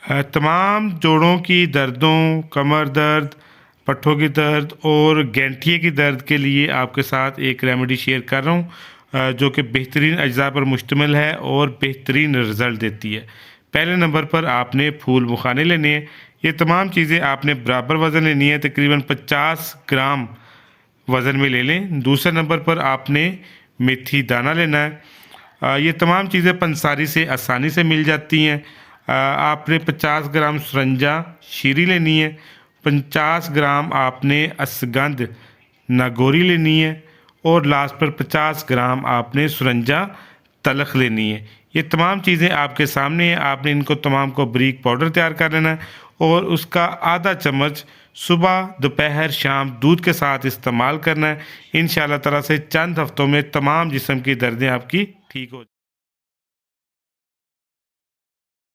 तमाम जोड़ों की दर्दों, कमर दर्द, पट्ठों की दर्द और गैंठिए की दर्द के लिए आपके साथ एक रेमेडी शेयर कर रहा हूँ, जो कि बेहतरीन अज्जा पर मुश्तमिल है और बेहतरीन रिज़ल्ट देती है। पहले नंबर पर आपने फूल बुखाने लेने हैं। ये तमाम चीज़ें आपने बराबर वज़न लेनी है, तकरीबन 50 ग्राम वज़न में ले लें। दूसरे नंबर पर आपने मेथी दाना लेना है। ये तमाम चीज़ें पंसारी से आसानी से मिल जाती हैं। आपने 50 ग्राम सरंजा शीरी लेनी है। 50 ग्राम आपने असगंध नागौरी लेनी है। और लास्ट पर 50 ग्राम आपने सरंजा तलख लेनी है। ये तमाम चीज़ें आपके सामने हैं। आपने इनको तमाम को बारीक पाउडर तैयार कर लेना है और उसका आधा चम्मच सुबह, दोपहर, शाम दूध के साथ इस्तेमाल करना है। इंशाल्लाह ताला से चंद हफ्तों में तमाम जिस्म की दर्दें आपकी ठीक हो